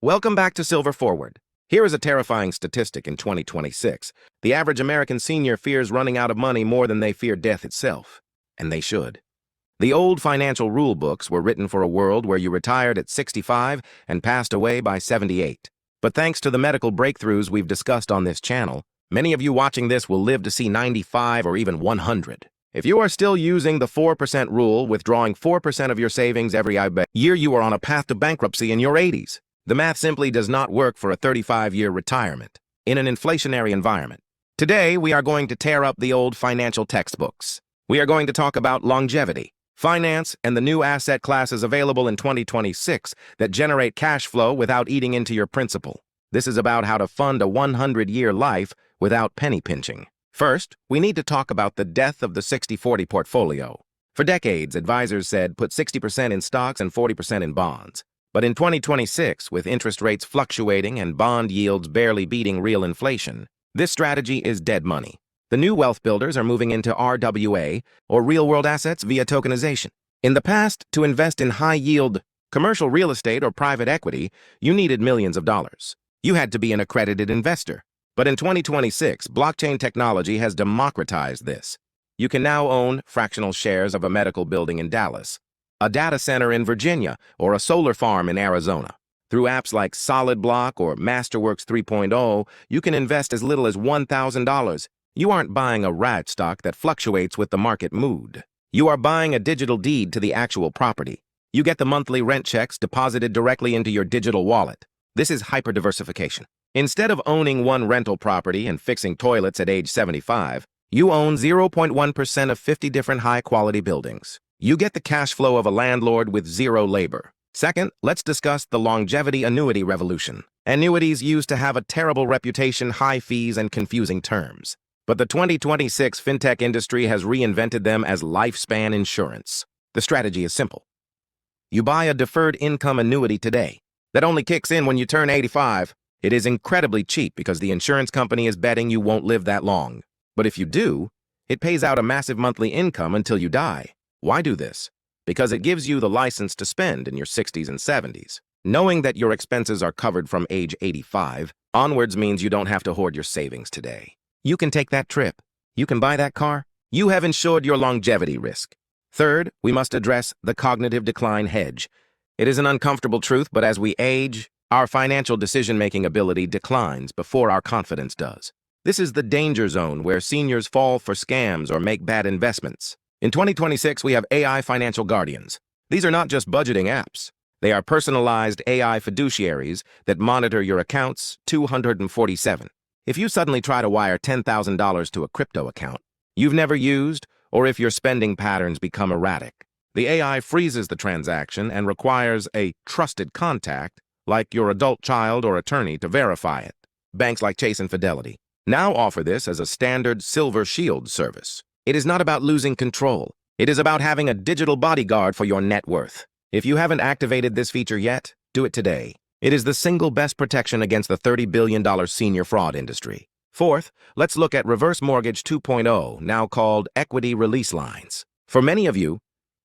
Welcome back to Silver Forward. Here is a terrifying statistic in 2026. The average American senior fears running out of money more than they fear death itself. And they should. The old financial rule books were written for a world where you retired at 65 and passed away by 78. But thanks to the medical breakthroughs we've discussed on this channel, many of you watching this will live to see 95 or even 100. If you are still using the 4% rule, withdrawing 4% of your savings every year, you are on a path to bankruptcy in your 80s. The math simply does not work for a 35-year retirement in an inflationary environment. Today, we are going to tear up the old financial textbooks. We are going to talk about longevity, finance, and the new asset classes available in 2026 that generate cash flow without eating into your principal. This is about how to fund a 100-year life without penny pinching. First, we need to talk about the death of the 60-40 portfolio. For decades, advisors said put 60% in stocks and 40% in bonds. But in 2026, with interest rates fluctuating and bond yields barely beating real inflation, this strategy is dead money. The new wealth builders are moving into RWA, or real-world assets, via tokenization. In the past, to invest in high-yield commercial real estate or private equity, you needed millions of dollars. You had to be an accredited investor. But in 2026, blockchain technology has democratized this. You can now own fractional shares of a medical building in Dallas, a data center in Virginia, or a solar farm in Arizona. Through apps like Solid Block or Masterworks 3.0, you can invest as little as $1,000. You aren't buying a rat stock that fluctuates with the market mood. You are buying a digital deed to the actual property. You get the monthly rent checks deposited directly into your digital wallet. This is hyper-diversification. Instead of owning one rental property and fixing toilets at age 75, you own 0.1% of 50 different high-quality buildings. You get the cash flow of a landlord with zero labor. Second, let's discuss the longevity annuity revolution. Annuities used to have a terrible reputation, high fees, and confusing terms. But the 2026 fintech industry has reinvented them as lifespan insurance. The strategy is simple. You buy a deferred income annuity today that only kicks in when you turn 85. It is incredibly cheap because the insurance company is betting you won't live that long. But if you do, it pays out a massive monthly income until you die. Why do this? Because it gives you the license to spend in your 60s and 70s. Knowing that your expenses are covered from age 85 onwards means you don't have to hoard your savings today. You can take that trip. You can buy that car. You have insured your longevity risk. Third, we must address the cognitive decline hedge. It is an uncomfortable truth, but as we age, our financial decision-making ability declines before our confidence does. This is the danger zone where seniors fall for scams or make bad investments. In 2026, we have AI financial guardians. These are not just budgeting apps. They are personalized AI fiduciaries that monitor your accounts 247. If you suddenly try to wire $10,000 to a crypto account you've never used, or if your spending patterns become erratic, the AI freezes the transaction and requires a trusted contact like your adult child or attorney to verify it. Banks like Chase and Fidelity now offer this as a standard Silver Shield service. It is not about losing control. It is about having a digital bodyguard for your net worth. If you haven't activated this feature yet, do it today. It is the single best protection against the $30 billion senior fraud industry. Fourth, let's look at Reverse Mortgage 2.0, now called Equity Release Lines. For many of you,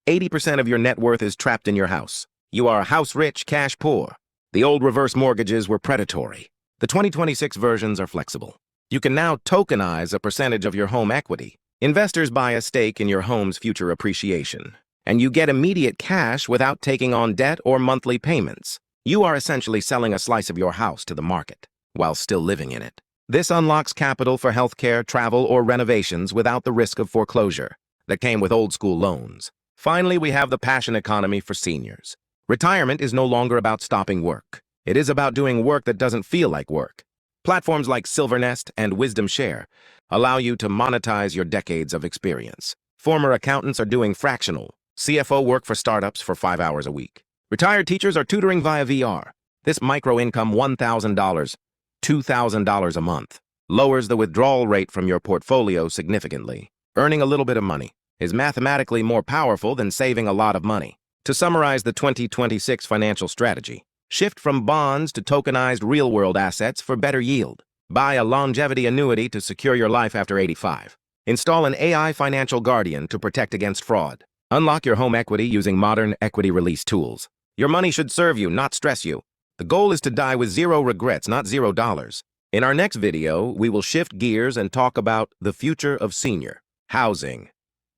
80% of your net worth is trapped in your house. You are house rich, cash poor. The old reverse mortgages were predatory. The 2026 versions are flexible. You can now tokenize a percentage of your home equity. Investors buy a stake in your home's future appreciation, and you get immediate cash without taking on debt or monthly payments. You are essentially selling a slice of your house to the market while still living in it. This unlocks capital for healthcare, travel, or renovations without the risk of foreclosure that came with old-school loans. Finally, we have the passion economy for seniors. Retirement is no longer about stopping work. It is about doing work that doesn't feel like work. Platforms like Silvernest and Wisdom Share allow you to monetize your decades of experience. Former accountants are doing fractional CFO work for startups for 5 hours a week. Retired teachers are tutoring via VR. This micro-income $1,000, $2,000 a month lowers the withdrawal rate from your portfolio significantly. Earning a little bit of money is mathematically more powerful than saving a lot of money. To summarize the 2026 financial strategy, shift from bonds to tokenized real-world assets for better yield. Buy a longevity annuity to secure your life after 85. Install an AI financial guardian to protect against fraud. Unlock your home equity using modern equity release tools. Your money should serve you, not stress you. The goal is to die with zero regrets, not $0. In our next video, we will shift gears and talk about the future of senior housing,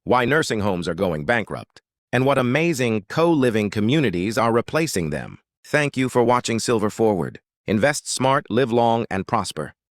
why nursing homes are going bankrupt, and what amazing co-living communities are replacing them. Thank you for watching Silver Forward. Invest smart, live long, and prosper.